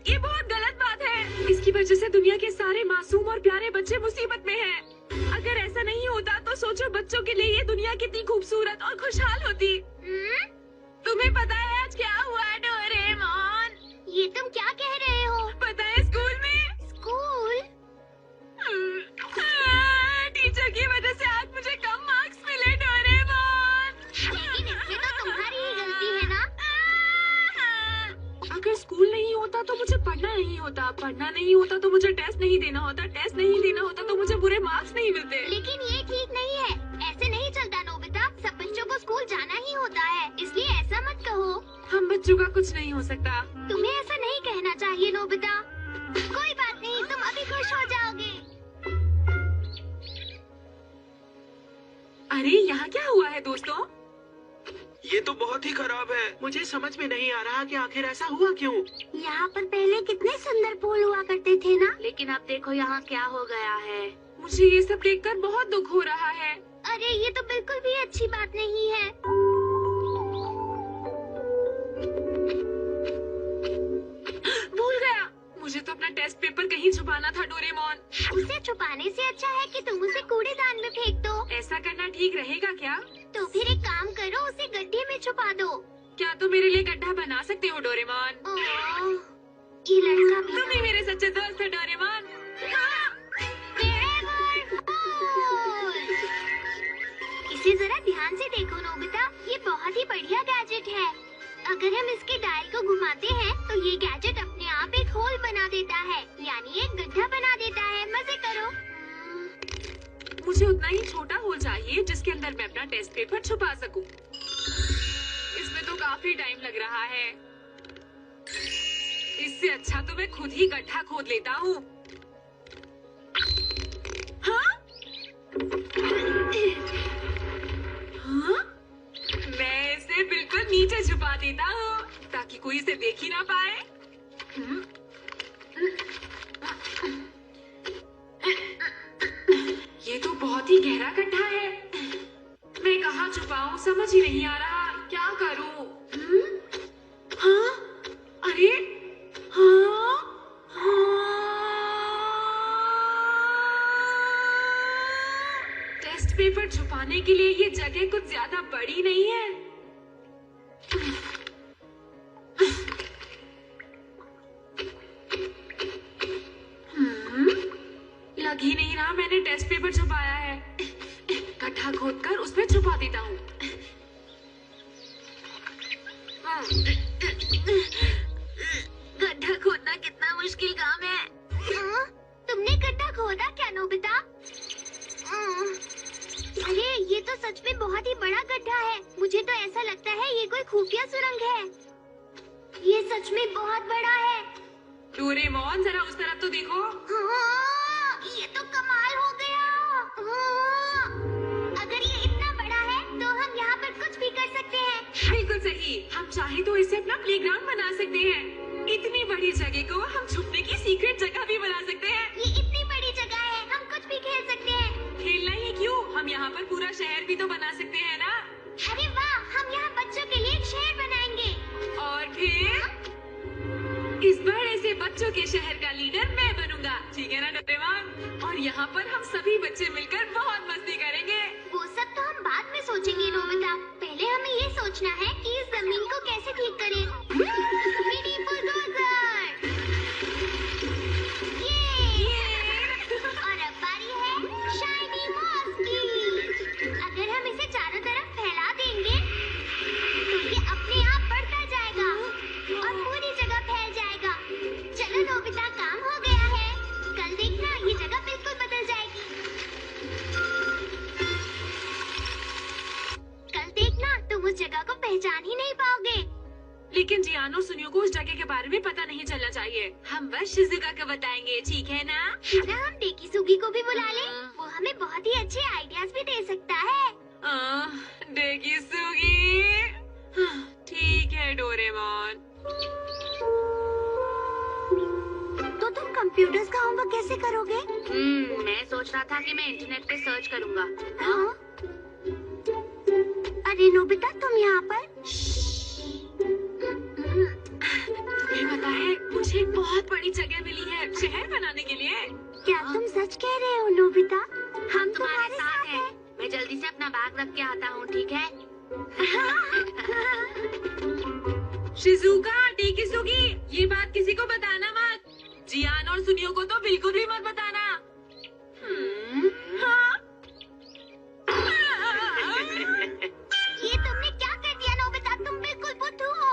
ये बहुत गलत बात है। इसकी वजह से दुनिया के सारे मासूम और प्यारे बच्चे मुसीबत में हैं। अगर ऐसा नहीं होता तो सोचो बच्चों के लिए ये दुनिया कितनी खूबसूरत और खुशहाल होती। तुम्हें पता है आज क्या हुआ डोरेमोन? ये तुम क्या कह रहे हो? पता है स्कूल में? स्कूल? टीचर की वजह से आज मुझे कम मार्क्स मिले डोरेमोन। लेकिन इसमें तो तुम्हारी ही गलती है ना? अगर स्कूल नहीं होता तो मुझे पढ़ना नहीं होता, पढ़ना नहीं होता तो मुझे टेस्ट नहीं देना होता, टेस्ट नहीं देना होता तो मुझे बुरे मार्क्स नहीं मिलते। लेकिन ये ठीक नहीं है, ऐसे नहीं चलता नोबिता। सब बच्चों को स्कूल जाना ही होता है, इसलिए ऐसा मत कहो। हम बच्चों का कुछ नहीं हो सकता। तुम्हें ऐसा नहीं कहना चाहिए नोबिता। कोई बात नहीं, तुम अभी खुश हो जाओगे। अरे यहाँ क्या हुआ है दोस्तों? ये तो बहुत ही खराब है। मुझे समझ में नहीं आ रहा कि आखिर ऐसा हुआ क्यों। यहाँ पर पहले कितने सुंदर फूल हुआ करते थे ना? लेकिन अब देखो यहाँ क्या हो गया है। मुझे ये सब देखकर बहुत दुख हो रहा है। अरे ये तो बिल्कुल भी अच्छी बात नहीं है। भूल गया, मुझे तो अपना टेस्ट पेपर कहीं छुपाना था डोरेमोन। उसे छुपाने से अच्छा है कि तुम उसे कूड़ेदान में फेंक दो। ऐसा करना ठीक रहेगा क्या? तो फिर एक काम करो, उसे गड्ढे में छुपा दो। क्या तुम मेरे लिए गड्ढा बना सकते हो डोरेमोन? ओह, ये लड़का भी तुम ही मेरे सच्चे दोस्त हो डोरेमोन। इसे जरा ध्यान से देखो नोबिता, ये बहुत ही बढ़िया गैजेट है। अगर हम इसके डायल को घुमाते हैं तो ये गैजेट अपने आप एक होल बना देता है, यानी एक गड्ढा बना देता है। मजे करो। मुझे उतना ही छोटा होल चाहिए जिसके अंदर मैं अपना टेस्ट पेपर छुपा सकूं। इसमें तो काफी टाइम लग रहा है। इससे अच्छा तो मैं खुद ही गड्ढा खोद लेता हूँ। हाँ? हाँ? मैं इसे बिल्कुल नीचे छुपा देता हूँ ताकि कोई इसे देख ही ना पाए। ये तो बहुत ही गहरा गड्ढा है। मैं कहाँ छुपाऊं समझ ही नहीं आ रहा। क्या करूं? हाँ? अरे हाँ? टेस्ट पेपर छुपाने के लिए ये जगह कुछ ज्यादा बड़ी नहीं है। लग ही नहीं रहा मैंने टेस्ट पेपर छुपाया है। गड्ढा खोदकर उसमें छुपा देता हूँ। गड्ढा खोदना कितना मुश्किल काम है। तुमने गड्ढा खोदा क्या नोबिता? अरे ये तो सच में बहुत ही बड़ा गड्ढा है। मुझे तो ऐसा लगता है ये कोई खुफिया सुरंग है। ये सच में बहुत बड़ा है। डोरेमोन जरा उस तरफ तो देखो। हाँ, ये तो कमाल हो गया। हाँ, अगर ये इतना बड़ा है तो हम यहाँ पर कुछ भी कर सकते हैं। बिल्कुल सही। हम चाहे तो इसे अपना प्लेग्राउंड बना सकते हैं। इतनी बड़ी जगह को हम छुपने की सीक्रेट जगह भी बना सकते हैं। ये इतनी बड़ी जगह है, हम कुछ भी खेल सकते हैं। खेलना ही क्यों, हम यहाँ पर पूरा शहर भी तो बना सकते हैं ना। अरे वाह, हम यहाँ बच्चों के लिए एक शहर बनाएंगे। और फिर इस बड़े से बच्चों के शहर का लीडर मैं बनूंगा, ठीक है ना डोरेमोन? और यहाँ पर हम सभी बच्चे मिलकर बहुत मस्ती करेंगे। वो सब तो हम बाद में सोचेंगे नोबिता। पहले हमें ये सोचना है कि इस जमीन को कैसे ठीक करें। Mini bulldozer. और अब बारी है शाइनी मॉस की। अगर हम इसे चारों तरफ फैला देंगे तो ये अपने आप बढ़ता जाएगा और पूरी जगह फैल जाएगा। चलो नोबिता, काम हो गया है। कल देखना ये जगह बिल्कुल बदल जाएगी। कल देखना तुम उस जगह को पहचान ही नहीं पाओगे। लेकिन जियानो सुनियो को उस जगह के बारे में पता नहीं चलना चाहिए। हम बस शिजुका को बताएंगे, ठीक है ना? ना हम डेकिसुगी को भी बुला लें, वो हमें बहुत ही अच्छे आइडियाज भी दे सकता है। डेकिसुगी। ठीक है डोरेमोन। तो तुम कंप्यूटर्स का होमवर्क कैसे करोगे? मैं सोच रहा था कि मैं इंटरनेट पे सर्च करूंगा। हाँ? अरे नोबिता, तुम यहाँ पर? सच कह रहे हो नोबिता, हम तुम्हारे साथ हैं। मैं जल्दी से अपना बैग रख के आता हूँ, ठीक है? शिजुका, टीकिसुगी, ये बात किसी को बताना मत। जियान और सुनियो को तो बिल्कुल भी मत बताना। हाँ? ये तुमने क्या कर दिया नोबिता, तुम बिल्कुल बुद्धू हो।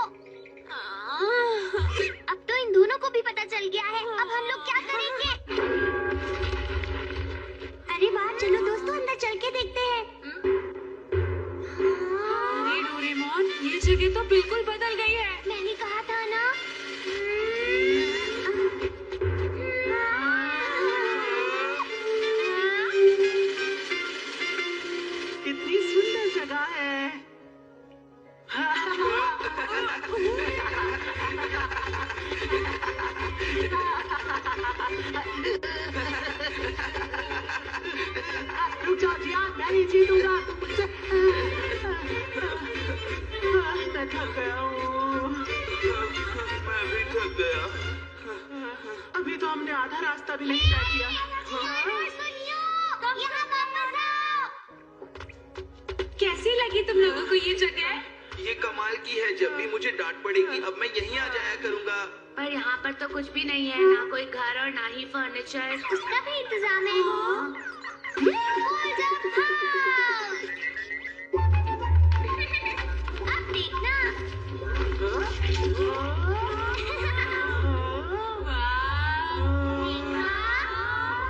अब तो इन दोनों को भी पता चल गया है, अब हम लोग क्या करेंगे? अरे वाह, चलो दोस्तों अंदर चल के देखते हैं। अरे डोरेमोन, ये जगह तो बिल्कुल बदल गई है। मैंने कहा था ना। कितनी सुंदर जगह है। रुक जाओ जियान, मैं ही जीतूंगा। मैं थक गया हूँ। मैं भी थक गया। अभी तो हमने आधा रास्ता भी नहीं तय किया। सुनियो, यहाँ वापस आओ। कैसी लगी तुम लोगों को ये जगह? ये कमाल की है, जब भी मुझे डांट पड़ेगी अब मैं यहीं आ जाया करूंगा। पर यहाँ पर तो कुछ भी नहीं है, ना कोई घर और ना ही फर्नीचर। उसका भी इंतजाम है। Hold up house। अब देखना।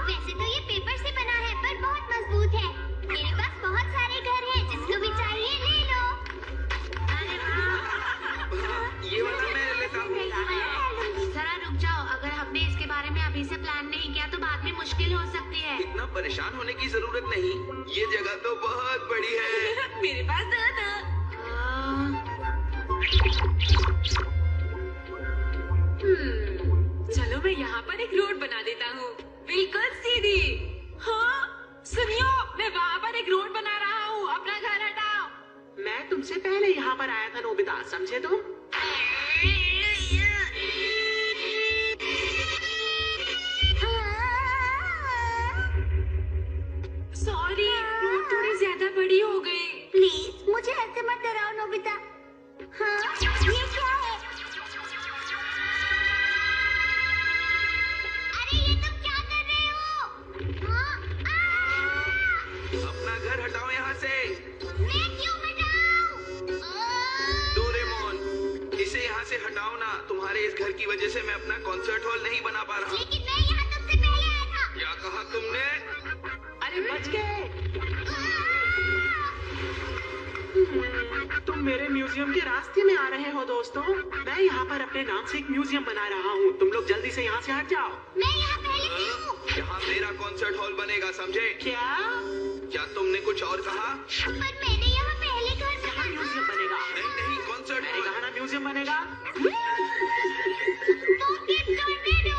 वैसे तो ये पेपर से बना है, पर बहुत मजबूत है। मेरे पास बहुत सारे घर हैं, जिसको भी चाहिए ले लो। अरे वाह, ये वाला मैं लेता हूँ। जरा रुक जाओ, अगर हमने इसके बारे में अभी से प्लान नहीं किया तो बाद में मुश्किल हो सकती है। इतना परेशान होने की जरूरत नहीं, ये जगह तो बहुत बड़ी है। मेरे पास दो। चलो मैं यहाँ पर एक रोड बना देता हूँ, बिल्कुल सीधी। हाँ सुनियो, मैं वहाँ पर एक रोड बना रहा हूँ, अपना घर हटाओ। मैं तुमसे पहले यहाँ पर आया था नोबिता, समझे तुम? सॉरी, रोड थोड़ी ज्यादा बड़ी हो गई। प्लीज मुझे ऐसे मत डराओ नोबिता। हाँ, ये क्या है? अरे ये तुम क्या कर रहे हो? हाँ, अपना घर हटाओ यहाँ से। मैं क्यों हटाऊं? डोरेमोन, इसे यहाँ से हटाओ ना। तुम्हारे इस घर की वजह से मैं अपना कॉन्सर्ट हॉल नहीं बना पा रहा। लेकिन मैं यहाँ तुमसे पहले आया था। क्या कहा तुमने? अरे बच गए। तुम मेरे म्यूजियम के रास्ते में आ रहे हो दोस्तों। मैं यहाँ पर अपने नाम से एक म्यूजियम बना रहा हूँ, तुम लोग जल्दी से यहाँ से हट जाओ। मैं यहाँ पहले से हूँ। यहाँ मेरा कॉन्सर्ट हॉल बनेगा, समझे? क्या तुमने कुछ और कहा? पर मैंने यहाँ पहले घर यहाँ म्यूजियम बनेगा। नहीं, कॉन्सर्ट मैंने कहा ना म्यूजियम बनेगा। Pocket tornado.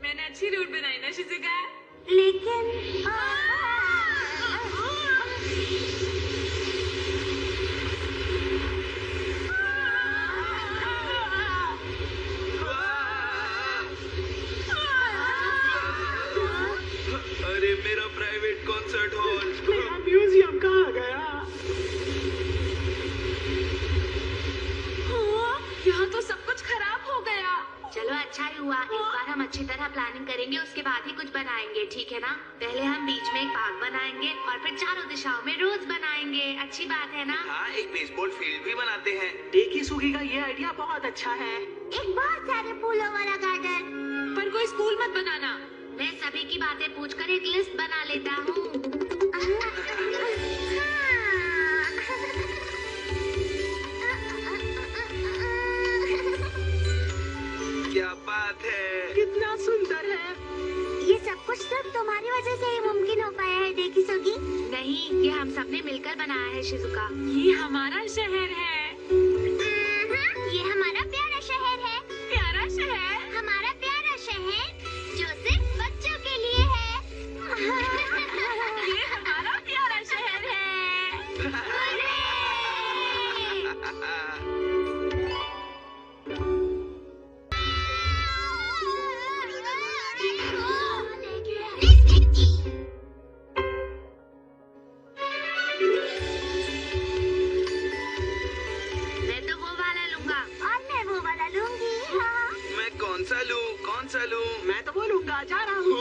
मैंने अच्छी रोड बनाई ना शिजुका? लेकिन अरे मेरा प्राइवेट कॉन्सर्ट हॉल, मेरा म्यूजियम कहाँ गया? यहाँ तो सब कुछ खराब हो गया। चलो अच्छा ही हुआ, इस बार हम अच्छी तरह प्लानिंग करेंगे, उसके बाद ही कुछ बनाएंगे, ठीक है ना? पहले हम बीच में एक पार्क बनाएंगे और फिर चारों दिशाओं में रोज बनाएंगे। अच्छी बात है ना? हाँ, एक बेसबॉल फील्ड भी बनाते हैं। टेकिसुगी का ये आइडिया बहुत अच्छा है। एक बहुत सारे फूलों वाला गार्डन। पर कोई स्कूल मत बनाना। मैं सभी की बातें पूछकर एक लिस्ट बना लेता हूँ। क्या बात है, कितना सुंदर है। ये सब कुछ सिर्फ तुम्हारी वजह से ही मुमकिन हो पाया है टेकिसुगी। नहीं, ये हम सबने मिलकर बनाया है शिजुका। ये हमारा शहर है। ये हमारा प्यारा शहर है। प्यारा शहर? हमारा प्यारा शहर जो सिर्फ बच्चों के लिए है। ये हमारा प्यारा शहर है। मैं तो बोलूंगा जा रहा हूँ।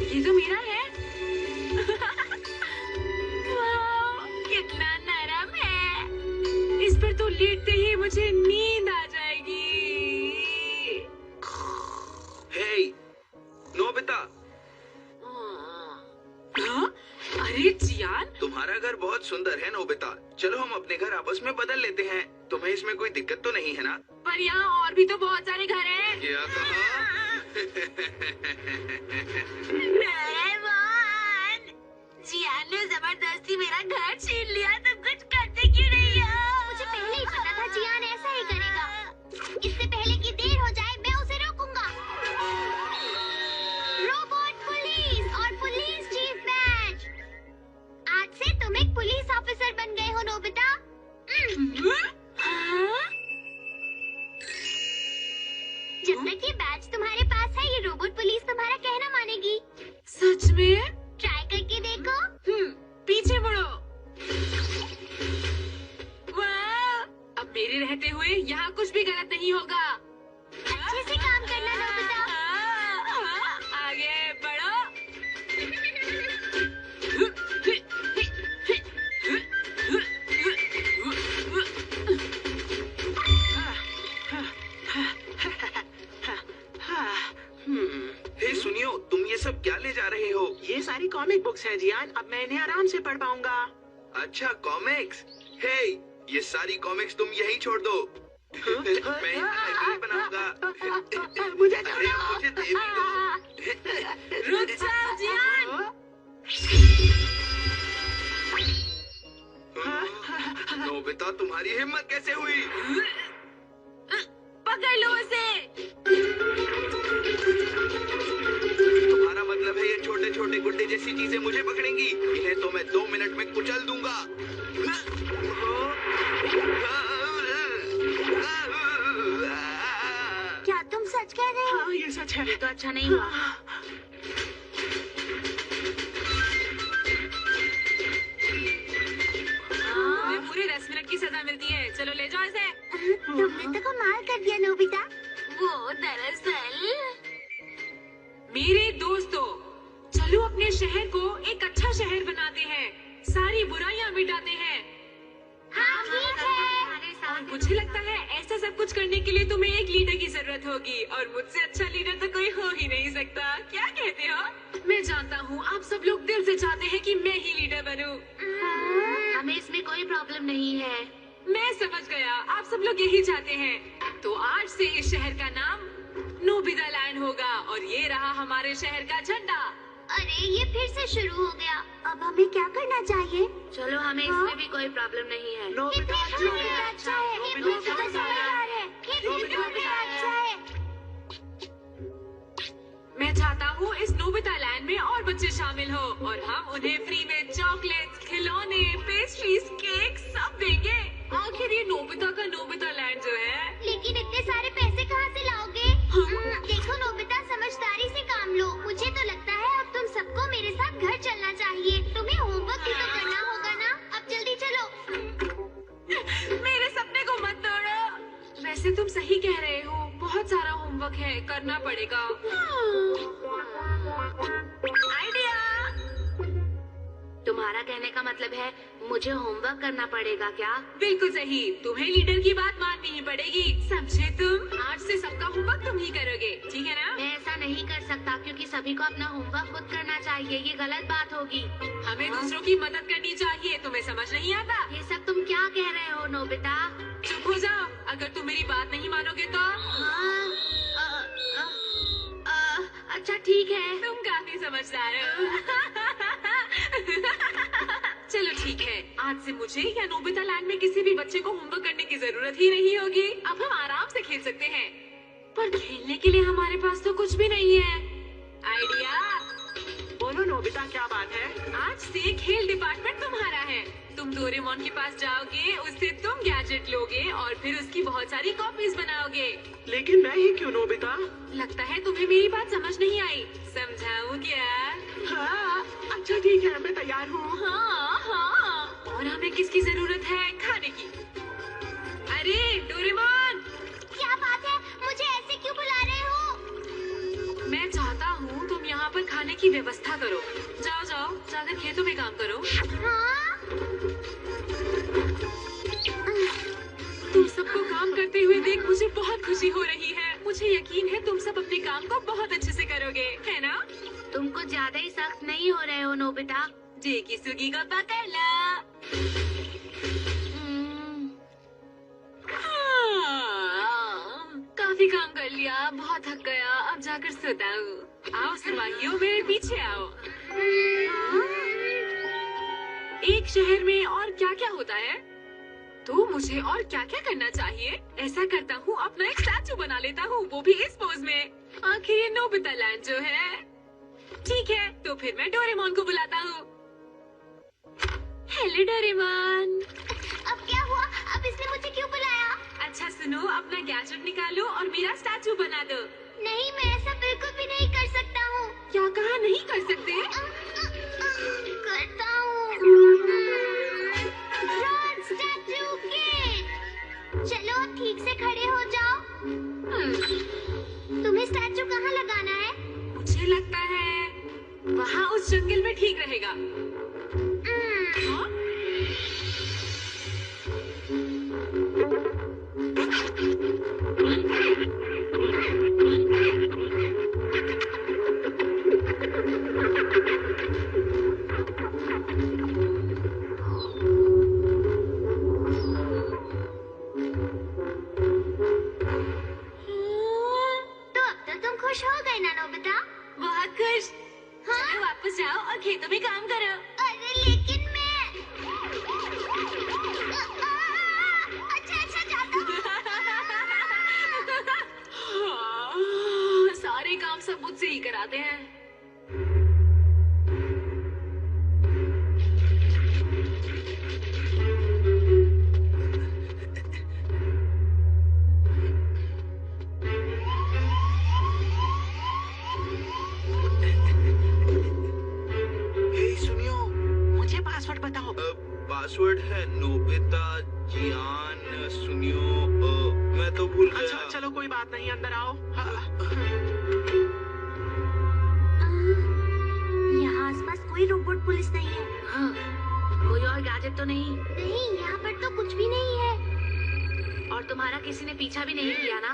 ये तो मेरा है। वाह, कितना नरम है। इस पर तो लेटते ही मुझे नींद आ जाएगी। हे, नोबिता। हाँ? अरे जियान, तुम्हारा घर बहुत सुंदर है नोबिता। चलो हम अपने घर आपस में बदल लेते हैं। तुम्हें इसमें कोई दिक्कत तो नहीं है ना? पर यहाँ और भी तो बहुत सारे घर हैं। क्या कहा? जियान ने जबरदस्ती मेरा घर छीन लिया, तो कुछ करते क्यों नहीं हो? मुझे पहले ही पता था जियान ऐसा ही करेगा। इससे पहले कि देर हो जाए मैं उसे रोकूंगा। रोबोट पुलिस और पुलिस चीफ बैज, आज से तुम एक पुलिस ऑफिसर बन गए हो नोबिता। हाँ? जब तक ये बैज तुम्हारे पास है, ये रोबोट पुलिस तुम्हारा कहना मानेगी। सच में? ट्राई करके देखो। पीछे मुड़ो। वाह, अब मेरे रहते हुए यहाँ कुछ भी गलत नहीं होगा। अच्छे से काम करना नोबिता। आगे बढ़ो। हे सुनियो, तुम ये सब क्या ले जा रहे हो? ये सारी कॉमिक बुक्स है जियान, अब मैं इन्हें आराम से पढ़ पाऊंगा। अच्छा, कॉमिक्स। हे, ये सारी कॉमिक्स तुम यहीं छोड़ दो। मैं इनका यही बनाऊंगा। मुझे अरे मुझे दे भी दो। रुक जाओ जियान। नोबिता, तुम्हारी हिम्मत कैसे हुई? पकड़ लो उसे। तुम्हारा मतलब है ये छोटे छोटे गुड्डे जैसी चीजें मुझे पकड़ेंगी? इन्हें तो मैं 2 मिनट में कुचल दूंगा। क्या तुम सच कह रहे हो? हाँ, ये सच है। तो अच्छा नहीं हुआ। तुम्हें पूरे 10 मिनट की सजा मिलती है। चलो ले जाओ इसे। तुमने तो कमाल कर दिया नोबिता। वो दरअसल मेरे दोस्तों, चलो अपने शहर को एक अच्छा शहर बनाते हैं, सारी बुराइयां मिटाते हैं। हाँ ठीक है। और मुझे लगता है ऐसा सब कुछ करने के लिए तुम्हें एक लीडर की जरूरत होगी, और मुझसे अच्छा लीडर तो कोई हो ही नहीं सकता। क्या कहते हो? मैं जानता हूँ आप सब लोग दिल से चाहते हैं कि मैं ही लीडर बनूं। हमें इसमें कोई प्रॉब्लम नहीं है। मैं समझ गया, आप सब लोग यही चाहते हैं। तो आज से इस शहर का नाम नोबिता लैंड होगा, और ये रहा हमारे शहर का झंडा। अरे ये फिर से शुरू हो गया। अब हमें क्या करना चाहिए? चलो, हमें इसमें भी कोई प्रॉब्लम नहीं है। नोबिता अच्छा है। नोबिता समझदार है। नोबिता अच्छा है। मैं चाहता हूँ इस नोबिता लैंड में और बच्चे शामिल हो, और हम उन्हें फ्री में चॉकलेट्स, खिलौने, पेस्ट्रीज, केक सब देंगे। आखिर ये नोबिता का नोबिता लैंड जो है। लेकिन इतने सारे पैसे कहाँ से लाओगे? देखो नोबिता, समझदारी से काम लो। मुझे तो लगता है अब तुम सबको मेरे साथ घर चलना चाहिए। तुम्हें होमवर्क भी तो करना होगा ना। अब जल्दी चलो। मेरे सपने को मत तोड़ो। वैसे तुम सही कह रहे हो, बहुत सारा होमवर्क है, करना पड़ेगा। आइडिया। तुम्हारा कहने का मतलब है मुझे होमवर्क करना पड़ेगा क्या? बिल्कुल सही, तुम्हें लीडर की बात माननी ही पड़ेगी, समझे तुम? आज से सबका होमवर्क तुम ही करोगे, ठीक है ना? मैं ऐसा नहीं कर सकता, क्योंकि सभी को अपना होमवर्क खुद करना चाहिए। ये गलत बात होगी। हमें दूसरों की मदद करनी चाहिए। तुम्हें समझ नहीं आता? ये सब तुम क्या कह रहे हो नोबिता? चुप हो जाओ, अगर तुम मेरी बात नहीं मानोगे तो। अच्छा ठीक है, तुम काफी समझदार हो। चलो ठीक है, आज से मुझे या नोबिता लैंड में किसी भी बच्चे को होमवर्क करने की जरूरत ही नहीं होगी। अब हम आराम से खेल सकते हैं, पर खेलने के लिए हमारे पास तो कुछ भी नहीं है। आइडिया। बोलो नोबिता, क्या बात है? आज से खेल डिपार्टमेंट तुम्हारा है। तुम डोरेमोन के पास जाओगे, उससे तुम गैजेट लोगे और फिर उसकी बहुत सारी कॉपीज बनाओगे। लेकिन मैं ही क्यों नोबिता? लगता है तुम्हें मेरी बात समझ नहीं आई। समझाऊं क्या? हाँ, अच्छा ठीक है, मैं तैयार हूँ। हाँ हाँ। और हमें किसकी जरूरत है खाने की? अरे डोरेमोन, क्या बात है? मुझे ऐसे क्यों बुला रहे हो? मैं चाहता हूँ तुम यहाँ पर खाने की व्यवस्था करो। जाओ जाओ, जाकर खेतों में काम करो। हाँ? तुम सबको काम करते हुए देख मुझे बहुत खुशी हो रही है। मुझे यकीन है तुम सब अपने काम को बहुत अच्छे से करोगे, है ना? तुम कुछ ज्यादा ही सख्त नहीं हो रहे हो नोबिता? जेकी सुगी को पकड़ ला। काफी काम कर लिया, बहुत थक गया, अब जाकर सोता हूँ। आओ सिपाहियों, मेरे पीछे आओ। एक शहर में और क्या क्या होता है? तो मुझे और क्या क्या करना चाहिए? ऐसा करता हूँ, अपना एक स्टैचू बना लेता हूँ, वो भी इस पोज में। आखिर ये नोबिता लैंड जो है। ठीक है, तो फिर मैं डोरेमोन को बुलाता हूँ। Hello Doraemon. अब क्या हुआ? अब इसने मुझे क्यों बुलाया? अच्छा सुनो, अपना गैजेट निकालो और मेरा स्टैचू बना दो। नहीं, मैं ऐसा बिल्कुल भी नहीं कर सकता हूँ। क्या कहा नहीं कर सकते? करता हूँ। ब्रॉन्ज स्टैचू किड, चलो अब ठीक से खड़े हो जाओ। तुम्हें स्टैचू कहाँ लगाना है? मुझे लगता है वहाँ उस जंगल में ठीक रहेगा। हाँ? तो अब तो तुम खुश हो गए ना नोबिता? बहुत खुश। हाँ? चलो वापस जाओ और खेतों में काम करो। अरे लेकिन मैं अच्छा जाता हूँ। हाँ, सारे काम सब मुझसे ही कराते हैं। हे सुनियो, मुझे पासवर्ड बताओ। पासवर्ड है नोबिता जियान सुनियो। मैं तो भूल अच्छा गया। चलो कोई बात नहीं, अंदर आओ। यहाँ आसपास कोई रोबोट पुलिस नहीं है। हाँ, कोई और गैजेट तो नहीं? नहीं, यहाँ पर तो कुछ भी नहीं है। और तुम्हारा किसी ने पीछा भी नहीं किया ना?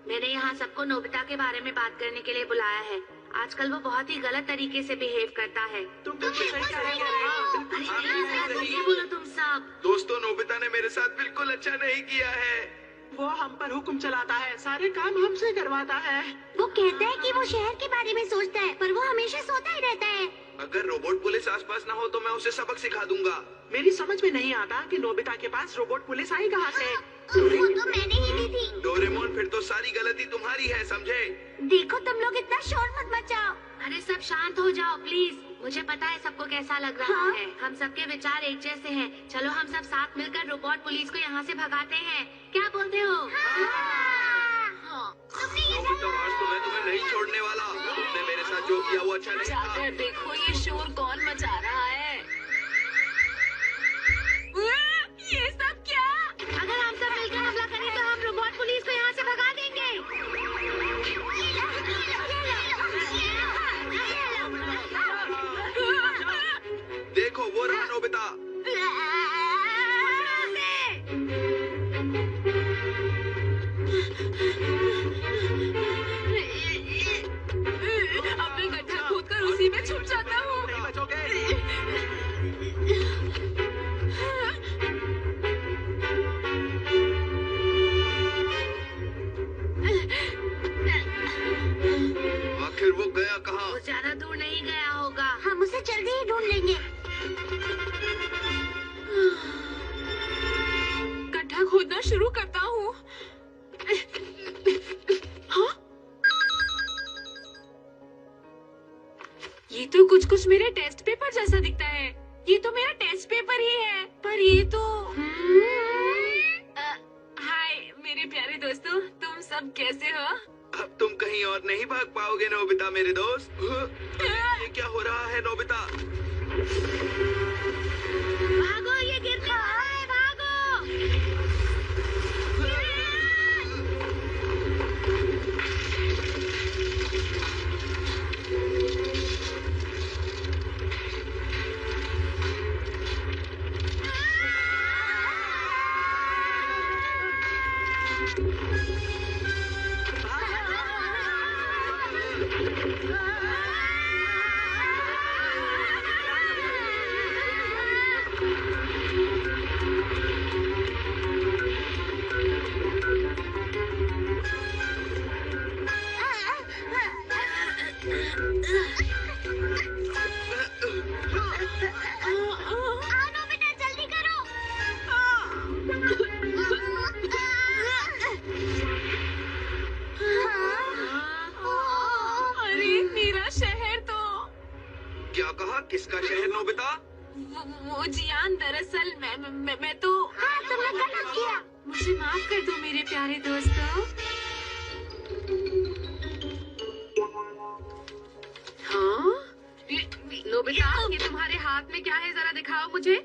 मैंने यहाँ सबको नोबिता के बारे में बात करने के लिए बुलाया है। आजकल वो बहुत ही गलत तरीके से बिहेव करता है। तुम बिल्कुल सही कह रही हो। हाँ, बिल्कुल हाँ, सही बिल्कुल कह रही सही। हो। ये बोलो तुम सब। दोस्तों, नोबिता ने मेरे साथ बिल्कुल अच्छा नहीं किया है। वो हम पर हुक्म चलाता है, सारे काम हमसे करवाता है। वो कहता है कि वो शहर के बारे में सोचता है, पर वो हमेशा सोता ही रहता है। अगर रोबोट पुलिस आसपास ना हो तो मैं उसे सबक सिखा दूंगा। मेरी समझ में नहीं आता कि नोबिता के पास रोबोट पुलिस आई कहाँ से। वो तो मैंने ही दी थी। डोरेमोन, फिर तो सारी गलती तुम्हारी है, समझे? देखो तुम लोग इतना शोर मत मचाओ। अरे सब शांत हो जाओ प्लीज। मुझे पता है सबको कैसा लग रहा हाँ? है। हम सबके विचार एक जैसे हैं। चलो हम सब साथ मिलकर रोबोट पुलिस को यहाँ से भगाते हैं। क्या बोलते हो? हाँ। तुमने ये नोबिता, आज तो मैं तुम्हें नहीं छोड़ने वाला। तुमने मेरे साथ जो किया वो अच्छा नहीं था। जाकर देखो ये शोर कौन मचा रहा है। ये सब क्या? अगर हम सब मिलकर हमला करें तो हम रोबोट पुलिस को यहाँ से भगा देंगे। देखो वो रहा नोबिता। अब मैं गड्ढा खोदकर उसी में छुप जाता हूँ। नहीं बचोगे। आखिर वो गया कहाँ? वो ज्यादा दूर नहीं गया होगा। हम उसे जल्दी ही ढूंढ लेंगे। गड्ढा खोदना शुरू करता हूँ। हाँ? ये तो कुछ मेरे टेस्ट पेपर जैसा दिखता है। ये तो मेरा टेस्ट पेपर ही है, पर ये तो हाय मेरे प्यारे दोस्तों, तुम सब कैसे हो? अब तुम कहीं और नहीं भाग पाओगे नोबिता मेरे दोस्त। ये क्या हो रहा है नोबिता? भागो, ये क्या कहा? किसका शहर नोबिता? वो जियान, दरअसल मैं तो तुमने गलत किया। मुझे माफ कर दो मेरे प्यारे दोस्तों। हाँ? नोबिता, ये तुम्हारे हाथ में क्या है, जरा दिखाओ मुझे।